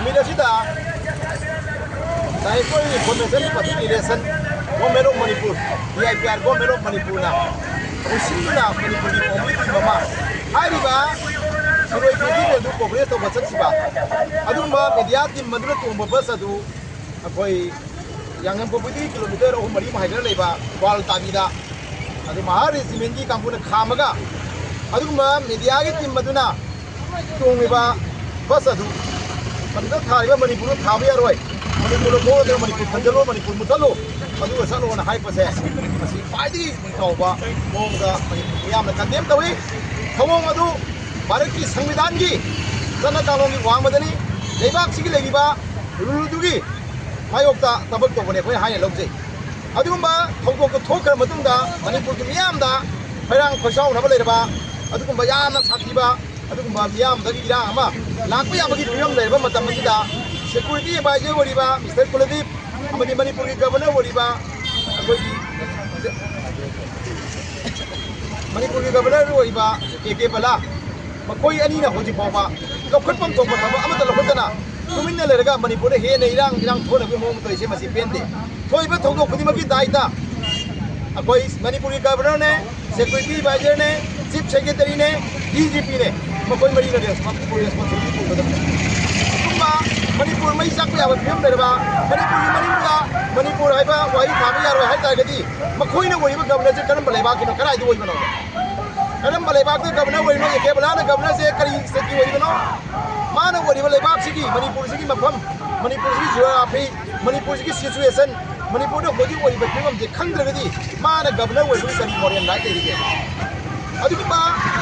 ꯅꯨꯃꯤꯠ ꯑꯁꯤꯗ ꯅꯥꯏꯀꯣꯏ ꯏꯟꯐꯣꯔꯃꯦꯁꯟ ꯄꯥꯔꯇꯤꯀꯨꯂꯦꯁꯟ government of Manipur DIPR government of ꯃꯅꯤꯄꯨꯔꯅ ꯎꯁꯤꯟꯗꯨꯅ ꯃꯅꯤꯄꯨꯔꯒꯤ ꯀꯣꯝꯃꯤꯇꯤ ꯃꯃꯥ ꯍꯥꯏꯔꯤꯕ ꯁꯤꯔꯣꯏ ꯐꯦꯁꯇꯤꯚꯦꯜ ꯑꯗꯨ ꯀꯣꯚꯔꯦꯖ ꯇꯧꯕ ꯆꯠꯈꯤꯕ ꯑꯗꯨꯒꯨꯝꯕ ꯃꯦꯗꯤꯌꯥ ꯇꯤꯝ ꯑꯗꯨꯅ ꯇꯣꯡꯕ ꯕꯁ ꯑꯗꯨ ꯑꯩꯈꯣꯏ ꯌꯥꯡꯉꯝꯄꯣꯛꯄꯗꯒꯤ ꯀꯤꯂꯣꯃꯤꯇꯔ 3-4 ꯍꯥꯏꯗꯅ ꯂꯩꯕ ꯋꯥꯜ ꯇꯥꯕꯤꯗ ꯑꯗꯨ ꯃꯍꯥ ꯔꯦꯖꯤꯃꯦꯟꯒꯤ ꯀꯥꯡꯕꯨꯅ ꯈꯥꯝꯃꯒ ꯑꯗꯨꯒꯨꯝꯕ ꯃꯦꯗꯤꯌꯥꯒꯤ ꯇꯤꯝ ꯑꯗꯨꯅ ꯇꯣꯡꯂꯤꯕ ꯕꯁ ꯑꯗꯨ ꯃꯗꯨꯗ ꯊꯥꯔꯤꯕ ꯃꯅꯤꯄꯨꯔꯗ ꯊꯥꯕ ꯌꯥꯔꯣꯏ ꯃꯅꯤꯄꯨꯔꯗ ꯊꯣꯛꯂꯒ ꯃꯅꯤꯄꯨꯔ ꯈꯟꯖꯜꯂꯣ ꯃꯅꯤꯄꯨꯔ ꯃꯨꯠꯊꯠꯂꯣ ꯑꯗꯨꯒ ꯆꯠꯂꯣꯅ ꯍꯥꯏꯕꯁꯦ ꯃꯁꯤ ꯈ꯭ꯋꯥꯏꯗꯒꯤ ꯆꯥꯎꯕ ꯃꯑꯣꯡꯗ ꯃꯅꯤꯄꯨꯔ ꯌꯥꯝꯅ ꯀꯟꯗꯦꯝ ꯇꯧꯏ ꯊꯧꯑꯣꯡ ꯑꯗꯨ ꯚꯥꯔꯠꯀꯤ ꯁꯪꯕꯤꯙꯥꯟꯒꯤ ꯆꯠꯅ ꯀꯥꯡꯂꯣꯟꯒꯤ ꯋꯥꯡꯃꯗꯅꯤ ꯂꯩꯕꯥꯛꯁꯤꯒꯤ ꯂꯩꯔꯤꯕ ꯔꯨꯜꯗꯨꯒꯤ ꯃꯥꯌꯣꯛꯇ ꯊꯕꯛ ꯇꯧꯕꯅꯦ ꯑꯩꯈꯣꯏ ꯍꯥꯏꯅ ꯂꯧꯖꯩ ꯑꯗꯨꯒꯨꯝꯕ ꯊꯧꯗꯣꯛꯇꯨ ꯊꯣꯛꯈ꯭ꯔ ꯃꯇꯨꯡꯗ ꯃꯅꯤꯄꯨꯔꯒꯤ ꯃꯤꯌꯥꯝꯗ ꯈꯣꯏꯔꯥꯡ ꯈꯣꯏꯁꯥꯎꯅꯕ ꯂꯩꯔꯕ ꯑꯗꯨꯒꯨꯝꯕ ꯌꯥꯝꯅ ꯁꯥꯊꯤꯕ ꯑꯗꯨꯒꯨꯝꯕ ꯃꯤꯌꯥꯝꯗꯒꯤ ꯏꯔꯥꯡ ꯑꯃ ꯂꯥꯛꯄ ꯌꯥꯕꯒꯤ ꯐꯤꯕꯝ ꯂꯩꯔꯕ ꯃꯇꯝ ꯑꯁꯤꯗ ꯁꯦꯀ꯭ꯌꯨꯔꯤꯇꯤ ꯑꯦꯗꯚꯥꯏꯖꯔ ꯑꯣꯏꯔꯤꯕ ꯃꯤꯁꯇꯔ ꯀꯨꯂꯗꯤꯞ ꯑꯃꯗꯤ ꯃꯅꯤꯄꯨꯔꯒꯤ ꯒꯕꯔꯅꯔ ꯑꯣꯏꯔꯤꯕ ꯑꯩꯈꯣꯏꯒꯤ ꯃꯅꯤꯄꯨꯔꯒꯤ ꯒꯕꯔꯅꯔ ꯑꯣꯏꯔꯤꯕ AK ꯕꯂꯥ ꯃꯈꯣꯏ ꯑꯅꯤꯅ ꯍꯧꯖꯤꯛ ꯐꯥꯎꯕ ꯂꯧꯈꯠꯐꯝ ꯊꯣꯛꯄ ꯊꯕꯛ ꯑꯃꯠꯇ ꯂꯧꯈꯠꯇꯅ ꯇꯨꯃꯤꯟꯅ ꯂꯩꯔꯒ ꯃꯅꯤꯄꯨꯔꯗ ꯍꯦꯟꯅ ꯏꯔꯥꯡ ꯊꯣꯛꯅꯕꯒꯤ ꯃꯑꯣꯡ ꯇꯧꯔꯤꯁꯦ ꯃꯁꯤ ꯄꯦꯟꯗꯦ ꯊꯣꯛꯏꯕ ꯊꯧꯗꯣꯛ ꯈꯨꯗꯤꯡꯃꯛꯀꯤ ꯗꯥꯏꯇ ꯑꯩꯈꯣꯏ ꯃꯅꯤꯄꯨꯔꯒꯤ ꯒꯕꯔꯅꯔꯅꯦ ꯁꯦꯀ꯭ꯌꯨꯔꯤꯇꯤ ꯑꯦꯗꯚꯥꯏꯖꯔꯅꯦ ꯆꯤꯐ ꯁꯦꯀ꯭ꯔꯦꯇꯔꯤꯅꯦ DGPꯅꯦ ꯃꯈꯣꯏ ꯃꯔꯤꯅ ꯔꯦꯁꯄꯣꯟꯁꯤꯕꯤꯂꯤꯇꯤ ꯄꯨꯒꯗꯕꯅꯤ ꯑꯗꯨꯒꯨꯝꯕ ꯃꯅꯤꯄꯨꯔ ꯃꯩ ꯆꯥꯛꯄ ꯌꯥꯕ ꯐꯤꯕꯝ ꯂꯩꯔꯕ ꯃꯅꯤꯄꯨꯔꯒꯤ ꯃꯅꯨꯡꯗ ꯃꯅꯤꯄꯨꯔ ꯍꯥꯏꯕ ꯋꯥꯍꯩ ꯊꯥꯕ ꯌꯥꯔꯣꯏ ꯍꯥꯏ ꯇꯥꯔꯒꯗꯤ ꯃꯈꯣꯏꯅ ꯑꯣꯏꯔꯤꯕ ꯒꯕꯔꯅꯔꯁꯦ ꯀꯔꯝꯕ ꯂꯩꯕꯥꯛꯀꯤꯅꯣ ꯀꯗꯥꯏꯗ ꯑꯣꯏꯕꯅꯣ ꯀꯔꯝꯕ ꯂꯩꯕꯥꯛꯇ ꯒꯕꯔꯅꯔ ꯑꯣꯏꯔꯤꯅꯣ AK ꯕꯂꯥꯅ ꯒꯕꯔꯅꯔꯁꯦ ꯀꯔꯤ ꯁ꯭ꯇꯦꯠꯀꯤ ꯑꯣꯏꯔꯤꯕꯅꯣ ꯃꯥꯅ ꯑꯣꯏꯔꯤꯕ ꯂꯩꯕꯥꯛꯁꯤꯒꯤ ꯃꯅꯤꯄꯨꯔꯁꯤꯒꯤ ꯃꯐꯝ ꯃꯅꯤꯄꯨꯔꯁꯤꯒꯤ ꯖꯤꯑꯣꯒ꯭ꯔꯥꯐꯤ ꯃꯅꯤꯄꯨꯔꯁꯤꯒꯤ ꯁꯤꯆꯨꯋꯦꯁꯟ ꯃꯅꯤꯄꯨꯔꯗ ꯍꯧꯖꯤꯛ ꯑꯣꯏꯔꯤꯕ ꯐꯤꯕꯝꯁꯦ ꯈꯪꯗ꯭ꯔꯒꯗꯤ ꯃꯥꯅ ꯒꯕꯔꯅꯔ ꯑꯣꯏꯕꯒꯤ ꯀꯔꯤ ꯃꯣꯔꯦꯜ ꯔꯥꯏꯠ ꯂꯩꯔꯤꯒꯦ ꯑꯗꯨꯒꯨꯝꯕ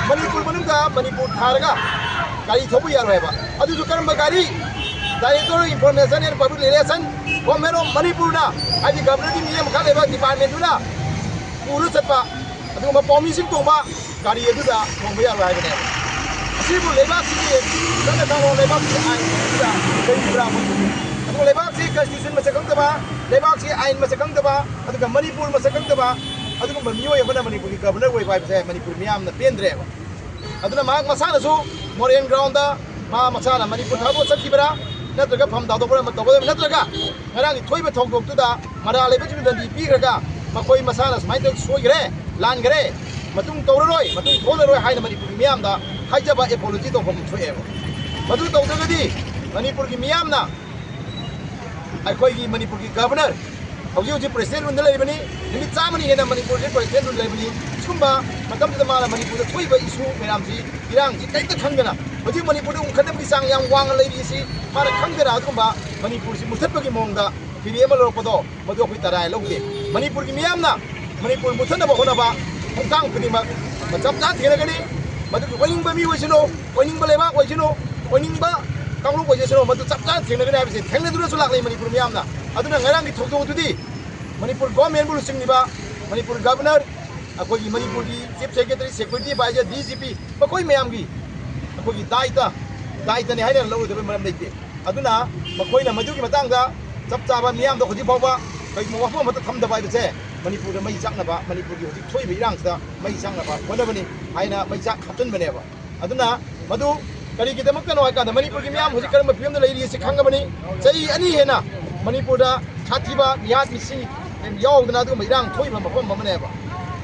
ꯃꯅꯤꯄꯨꯔ ꯃꯅꯨꯡꯗ ꯃꯅꯤꯄꯨꯔ ꯊꯥꯔꯒ ꯒꯥꯔꯤ ꯊꯧꯕ ꯌꯥꯔꯣꯏ ꯍꯥꯏꯕ ꯑꯗꯨꯁꯨ ꯀꯔꯝꯕ ꯒꯥꯔꯤ director of information and public relation government of ꯃꯅꯤꯄꯨꯔꯅ ꯍꯥꯏꯗꯤ ꯒꯕꯔꯅꯔꯒꯤ ꯃꯤꯠꯌꯦꯡ ꯃꯈꯥ ꯂꯩꯕ ꯗꯤꯄꯥꯔꯠꯃꯦꯟꯇꯨꯅ ꯄꯨꯔ ꯆꯠꯄ ꯑꯗꯨꯒꯨꯝꯕ ꯄꯥꯎꯃꯤꯁꯤꯡ ꯇꯣꯡꯕ ꯒꯥꯔꯤ ꯑꯗꯨꯗ ꯇꯣꯡꯕ ꯌꯥꯔꯣꯏ ꯍꯥꯏꯕꯅꯦꯕ ꯑꯁꯤꯕꯨ ꯂꯩꯕꯥꯛꯁꯤꯒꯤ ꯆꯠꯅ ꯀꯥꯡꯂꯣꯟ ꯂꯩꯕꯥꯛꯀꯤ ꯑꯥꯏꯟꯁꯤꯗ ꯂꯩꯔꯤꯕ꯭ꯔꯥ ꯑꯗꯨꯒ ꯂꯩꯕꯥꯛꯁꯤ ꯀꯟꯁꯇꯤꯇ꯭ꯌꯨꯁꯟ ꯃꯁꯛ ꯈꯪꯗꯕ ꯂꯩꯕꯥꯛꯁꯤ ꯑꯥꯏꯟ ꯃꯁꯛ ꯈꯪꯗꯕ ꯑꯗꯨꯒ ꯃꯅꯤꯄꯨꯔ ꯃꯁꯛ ꯈꯪꯗꯕ ꯑꯗꯨꯒꯨꯝꯕ ꯃꯤꯑꯣꯏ ꯑꯃꯅ ꯃꯅꯤꯄꯨꯔꯒꯤ ꯒꯕꯔꯅꯔ ꯑꯣꯏꯕ ꯍꯥꯏꯕꯁꯦ ꯃꯅꯤꯄꯨꯔ ꯃꯤꯌꯥꯝꯅ ꯄꯦꯟꯗ꯭ꯔꯦꯕ ꯑꯗꯨꯅ ꯃꯍꯥꯛ ꯃꯁꯥꯅꯁꯨ ꯃꯣꯔꯦꯟ ꯒ꯭ꯔꯥꯎꯟꯗ ꯃꯁꯥꯅ ꯃꯅꯤꯄꯨꯔ ꯊꯥꯗꯣꯛ ꯆꯠꯈꯤꯕ꯭ꯔꯥ ꯅꯠꯇ꯭ꯔꯒ ꯐꯝ ꯊꯥꯗꯣꯛꯄ꯭ꯔꯥ ꯑꯃ ꯇꯧꯒꯗꯕ ꯅꯠꯇ꯭ꯔꯒ ꯉꯔꯥꯡꯒꯤ ꯊꯣꯛꯏꯕ ꯊꯧꯗꯣꯛꯇꯨꯗ ꯃꯔꯥꯜ ꯂꯩꯕꯁꯤꯡꯗꯨ ꯗꯟꯗꯤ ꯄꯤꯈ꯭ꯔꯒ ꯃꯈꯣꯏ ꯃꯁꯥꯅ ꯁꯨꯃꯥꯏꯅ ꯁꯣꯏꯈ꯭ꯔꯦ ꯂꯥꯟꯈ꯭ꯔꯦ ꯃꯇꯨꯡ ꯇꯧꯔꯔꯣꯏ ꯃꯇꯨꯡ ꯊꯣꯛꯂꯔꯣꯏ ꯍꯥꯏꯅ ꯃꯅꯤꯄꯨꯔꯒꯤ ꯃꯤꯌꯥꯝꯗ ꯍꯥꯏꯖꯕ ꯑꯦꯄꯣꯂꯣꯖꯤ ꯇꯧꯐꯝ ꯊꯣꯛꯑꯦꯕ ꯃꯗꯨ ꯇꯧꯗ꯭ꯔꯒꯗꯤ ꯃꯅꯤꯄꯨꯔꯒꯤ ꯃꯤꯌꯥꯝꯅ ꯑꯩꯈꯣꯏꯒꯤ ꯃꯅꯤꯄꯨꯔꯒꯤ ꯒꯕꯔꯅꯔ ꯍꯧꯖꯤꯛ ꯄ꯭ꯔꯦꯁꯤꯗꯦꯟ ꯔꯨꯜꯗ ꯂꯩꯕꯅꯤ ꯅꯨꯃꯤꯠ 100ꯅꯤ ꯍꯦꯟꯅ ꯃꯅꯤꯄꯨꯔꯁꯤ ꯄ꯭ꯔꯦꯁꯤꯗꯦꯟ ꯔꯨꯜ ꯂꯩꯕꯅꯤ ꯁꯤꯒꯨꯝꯕ ꯃꯇꯝꯗꯨꯗ ꯃꯥꯅ ꯃꯅꯤꯄꯨꯔꯗ ꯊꯣꯛꯏꯕ ꯏꯁꯨ ꯃꯌꯥꯝꯁꯤ ꯏꯔꯥꯡꯁꯤ ꯀꯩꯝꯇ ꯈꯪꯗꯅ ꯍꯧꯖꯤꯛ ꯃꯅꯤꯄꯨꯔꯗ ꯎꯪꯈꯠꯅꯕꯒꯤ ꯆꯥꯡ ꯌꯥꯝ ꯋꯥꯡꯅ ꯂꯩꯔꯤꯁꯤ ꯃꯥꯅ ꯈꯪꯗꯅ ꯑꯗꯨꯒꯨꯝꯕ ꯃꯅꯤꯄꯨꯔꯁꯤ ꯃꯨꯠꯊꯠꯄꯒꯤ ꯃꯑꯣꯡꯗ ꯐꯤꯔꯦꯞ ꯑꯃ ꯂꯧꯔꯛꯄꯗꯣ ꯃꯗꯨ ꯑꯩꯈꯣꯏ ꯇꯔꯥꯏ ꯂꯧꯗꯦ ꯃꯅꯤꯄꯨꯔꯒꯤ ꯃꯤꯌꯥꯝꯅ ꯃꯅꯤꯄꯨꯔ ꯃꯨꯠꯊꯠꯅꯕ ꯍꯣꯠꯅꯕ ꯈꯣꯡꯊꯥꯡ ꯈꯨꯗꯤꯡꯃꯛ ꯆꯞ ꯆꯥꯅ ꯊꯦꯡꯅꯒꯅꯤ ꯃꯗꯨꯒꯤ ꯑꯣꯏꯅꯤꯡꯕ ꯃꯤ ꯑꯣꯏꯁꯅꯨ ꯑꯣꯏꯅꯤꯡꯕ ꯂꯩꯕꯥꯛ ꯑꯣꯏꯁꯅꯨ ꯑꯣꯏꯅꯤꯡꯕ ꯀꯥꯡꯂꯨꯞ ꯑꯣꯏꯖꯁꯅꯨ ꯃꯗꯨ ꯆꯞ ꯆꯥꯅ ꯊꯦꯡꯅꯒꯅꯤ ꯍꯥꯏꯕꯁꯤ ꯊꯦꯡꯅꯗꯨꯅꯁꯨ ꯂꯥꯛꯂꯤ ꯃꯅꯤꯄꯨꯔ ꯃꯤꯌꯥꯝꯅ ꯑꯗꯨꯅ ꯉꯔꯥꯡꯒꯤ ꯊꯧꯗꯣꯛ ꯑꯗꯨꯗꯤ ꯃꯅꯤꯄꯨꯔ ꯒꯣꯔꯃꯦꯟꯕꯨ ꯂꯨꯆꯤꯡꯂꯤꯕ ꯃꯅꯤꯄꯨꯔ ꯒꯕꯔꯅꯔ ꯑꯩꯈꯣꯏꯒꯤ ꯃꯅꯤꯄꯨꯔꯒꯤ chief secretary security adviser DGP ꯃꯈꯣꯏ ꯃꯌꯥꯝꯒꯤ ꯑꯩꯈꯣꯏꯒꯤ ꯗꯥꯏꯇꯅꯤ ꯍꯥꯏꯅ ꯂꯧꯔꯣꯏꯗꯕ ꯃꯔꯝ ꯂꯩꯇꯦ ꯑꯗꯨꯅ ꯃꯈꯣꯏꯅ ꯃꯗꯨꯒꯤ ꯃꯇꯥꯡꯗ ꯆꯞ ꯆꯥꯕ ꯃꯤꯌꯥꯝꯗ ꯍꯧꯖꯤꯛ ꯐꯥꯎꯕ ꯀꯩꯒꯨꯝꯕ ꯋꯥꯐꯝ ꯑꯃꯠꯇ ꯊꯝꯗꯕ ꯍꯥꯏꯕꯁꯦ ꯃꯅꯤꯄꯨꯔꯗ ꯃꯩ ꯆꯥꯛꯅꯕ ꯃꯅꯤꯄꯨꯔꯒꯤ ꯍꯧꯖꯤꯛ ꯊꯣꯛꯏꯕ ꯏꯔꯥꯡꯁꯤꯗ ꯃꯩ ꯆꯥꯛꯅꯕ ꯍꯣꯠꯅꯕꯅꯤ ꯍꯥꯏꯅ ꯃꯩ ꯆꯥꯛ ꯍꯥꯞꯆꯤꯟꯕꯅꯦꯕ ꯑꯗꯨꯅ ꯃꯗꯨ ꯀꯔꯤꯒꯤꯗꯃꯛꯇꯅꯣ ꯍꯥꯏꯀꯥꯟꯗ ꯃꯅꯤꯄꯨꯔꯒꯤ ꯃꯤꯌꯥꯝ ꯍꯧꯖꯤꯛ ꯀꯔꯝꯕ ꯐꯤꯕꯝꯗ ꯂꯩꯔꯤꯁꯤ ꯈꯪꯉꯕꯅꯤ ꯆꯍꯤ 2 ꯍꯦꯟꯅ ꯃꯅꯤꯄꯨꯔꯗ ꯁꯥꯊꯤꯕ ꯃꯤꯍꯥꯠ ꯃꯤꯁꯤꯡ ꯌꯥꯎꯗꯅ ꯑꯗꯨꯒꯨꯝꯕ ꯏꯔꯥꯡ ꯊꯣꯛꯏꯕ ꯃꯐꯝ ꯑꯃꯅꯦꯕ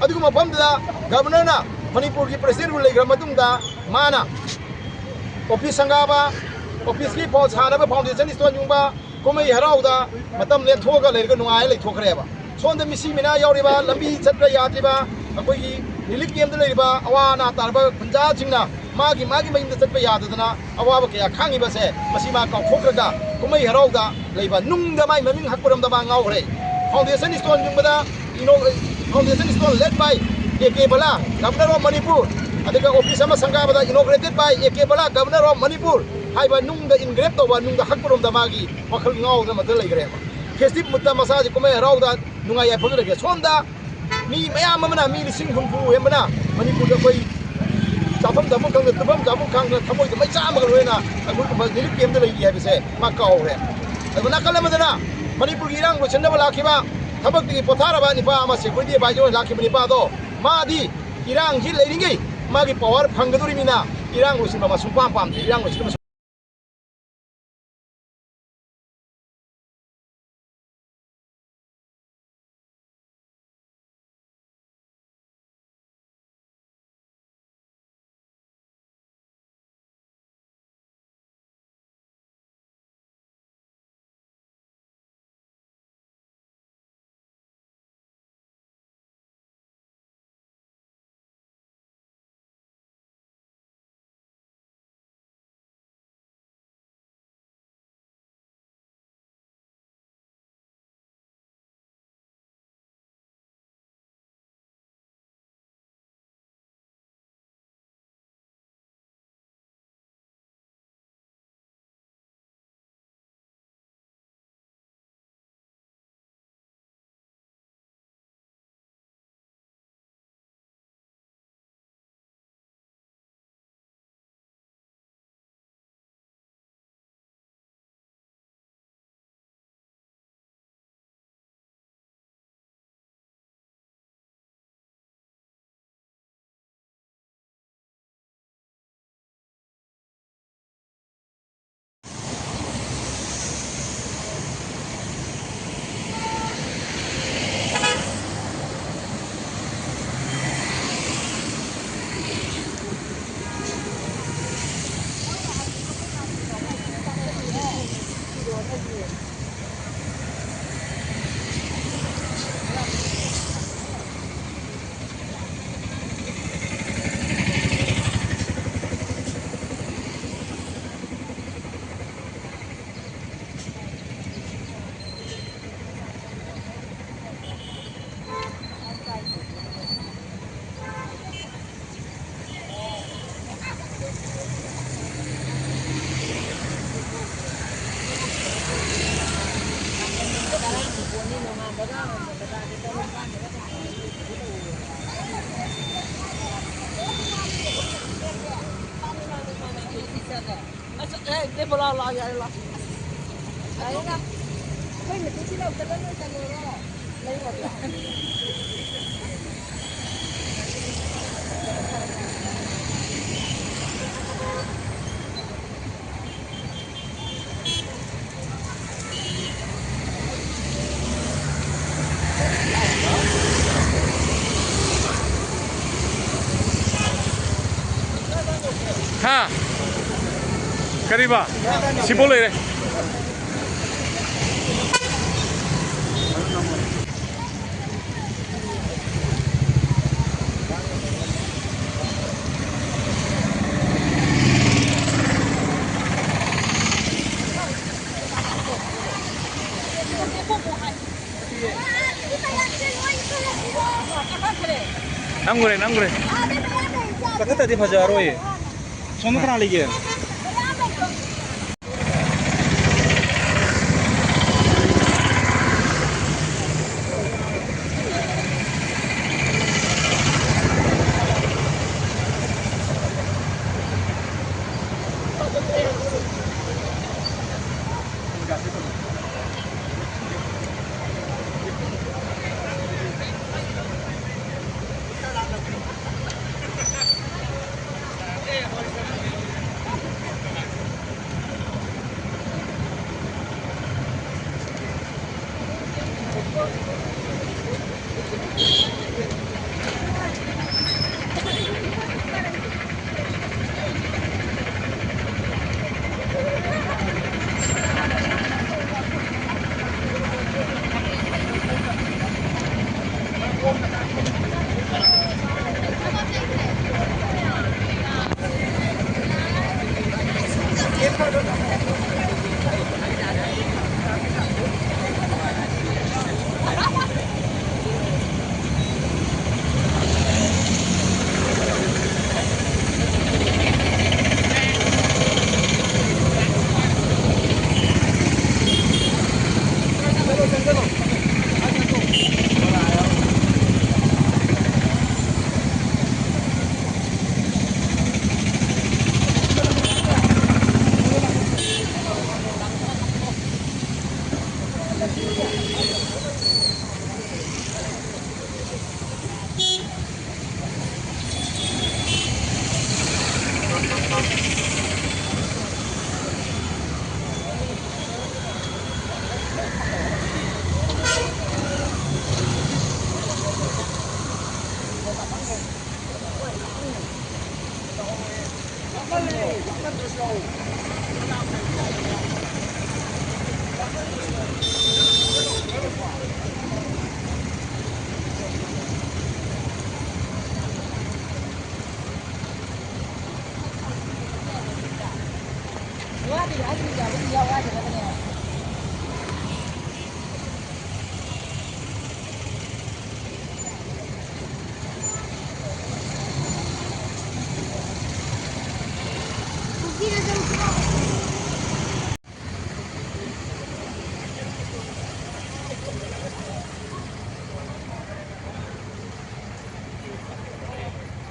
ꯑꯗꯨꯒꯨꯝꯕ ꯃꯐꯝꯗꯨꯗ ꯒꯕꯔꯅꯔꯅ ꯃꯅꯤꯄꯨꯔꯒꯤ ꯄ꯭ꯔꯦꯁꯤꯗꯦꯟ ꯔꯨꯜ ꯂꯩꯈ꯭ꯔ ꯃꯇꯨꯡꯗ ꯃꯥꯅ ꯑꯣꯐꯤꯁ ꯁꯪꯒꯥꯕ ꯑꯣꯐꯤꯁꯀꯤ ꯁꯥꯅꯕ ꯐꯥꯎꯟꯗꯦꯁꯟ ꯁ꯭ꯇꯣꯟ ꯌꯨꯡꯕ ꯀꯨꯝꯍꯩ ꯍꯔꯥꯎꯗ ꯃꯇꯝ ꯂꯦꯟꯊꯣꯛꯑꯒ ꯂꯩꯔꯒ ꯅꯨꯡꯉꯥꯏꯔ ꯂꯩꯊꯣꯛꯈ꯭ꯔꯦꯕ ꯁꯣꯝꯗ ꯃꯤꯁꯤ ꯃꯤꯅꯥ ꯌꯥꯎꯔꯤꯕ ꯂꯝꯕꯤ ꯆꯠꯄ ꯌꯥꯗ꯭ꯔꯤꯕ ꯑꯩꯈꯣꯏꯒꯤ ꯔꯤꯂꯤꯐ ꯀꯦꯝꯞꯇ ꯂꯩꯔꯤꯕ ꯑꯋꯥ ꯑꯅꯥ ꯇꯥꯔꯕ ꯈꯨꯟꯖꯥꯁꯤꯡꯅ ꯃꯥꯒꯤ ꯃꯌꯨꯝꯗ ꯆꯠꯄ ꯌꯥꯗꯗꯅ ꯑꯋꯥꯕ ꯀꯌꯥ ꯈꯥꯡꯉꯤꯕꯁꯦ ꯃꯁꯤ ꯃꯥ ꯀꯥꯎꯊꯣꯛꯈ꯭ꯔꯒ ꯀꯨꯝꯍꯩ ꯍꯔꯥꯎꯗ ꯂꯩꯕ ꯅꯨꯡꯗ ꯃꯥꯏ ꯃꯃꯤꯡ ꯍꯛꯄꯔꯣꯝꯗ ꯃꯥ ꯉꯥꯎꯈ꯭ꯔꯦ फाउंडेशन स्टोन जुंबदा foundation stone laid by AK Bala governor of Manipur अदुगा ऑफिस अमा संगाबदा inaugurated by AK Bala governor of Manipur हाइबा नुंगदा इनग्रेव तोबा नुंगदा हक्परोमदा मागी वखल ngaawda मदल लेग्रेबा फेस्टिव मुद्दा मसाज कुमे हरावदा नुंगा या फगरगे सोमदा मी मयाम अमना मी लिसिंग हुंफु हेमना मणिपुर दा कोई चाफम दमु खंग तबम जामु खंग थमोय द मैचा अमग रोयना अगु रिलीफ कैम्प दा लैगी हाबिसे मा कावरे अगुना कलमदना मणिपुर की इरांग लोचनबा लाखिबा थबकति पोथारबा निपा अमा सेक्युरिटी एडवाइजर लाखिबा निपा दो मादी इरांग जी लेरिंगै मागी पावर फंगदुरिमिना इरांग लोचनबा सुपाम पाम इरांग लोचनबा Dia bola la ya la. Ayo lah. Kau ni tu sila betul ni kalau lah. Lain apa? Ha. Kariba. Si boleh deh. Nanggure. Bakit tadi Fajaro ye? Sono kena lagi.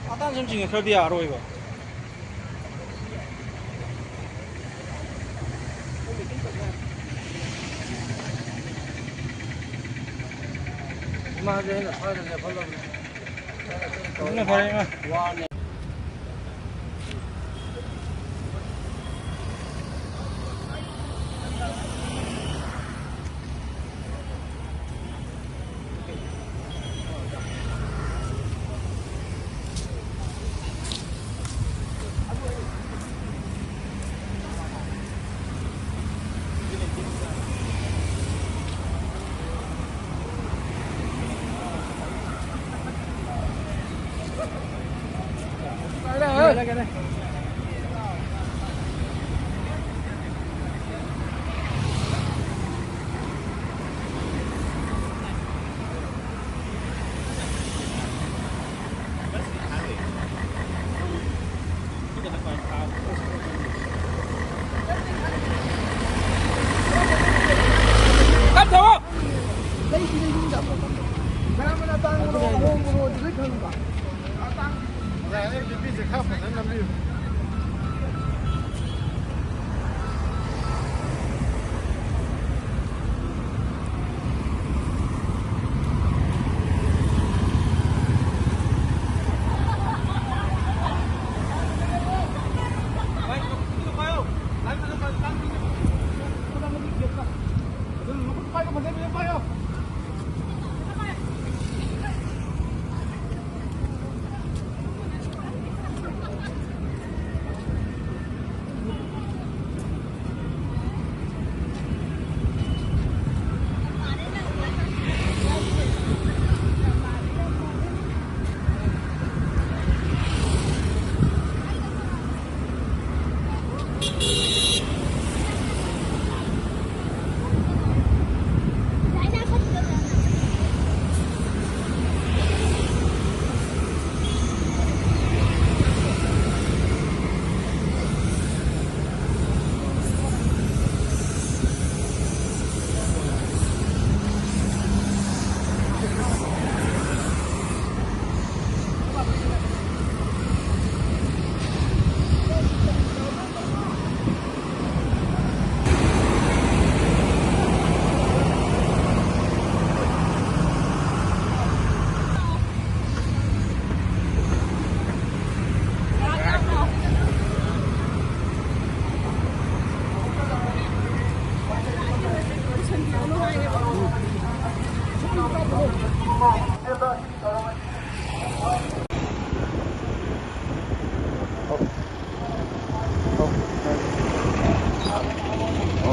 Adan 좀 중에 결디 알아 이거. Mahal na saya follow. Ini barangnya. cái đây. Cắt chỗ. Đây thì đi đâu? Cái mà tăng nó không được hơn cả. Tăng. Này cái bị sẽ khắp phải làm gì?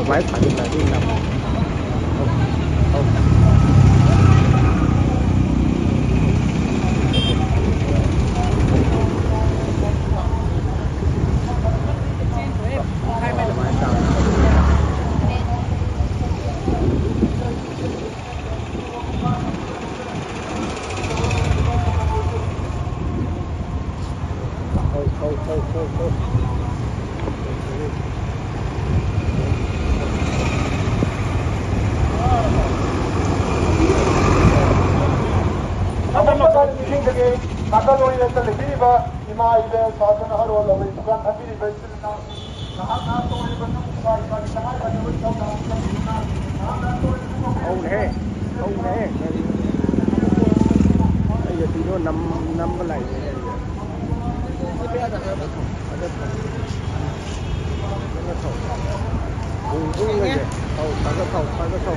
Máy phải là đi nằm thôi. Nakaloy at Leviva, Imaile, Satan Harola, with Grand Happy Vestina, Nahana, okay. Bây giờ thì nó năm cái này. Không.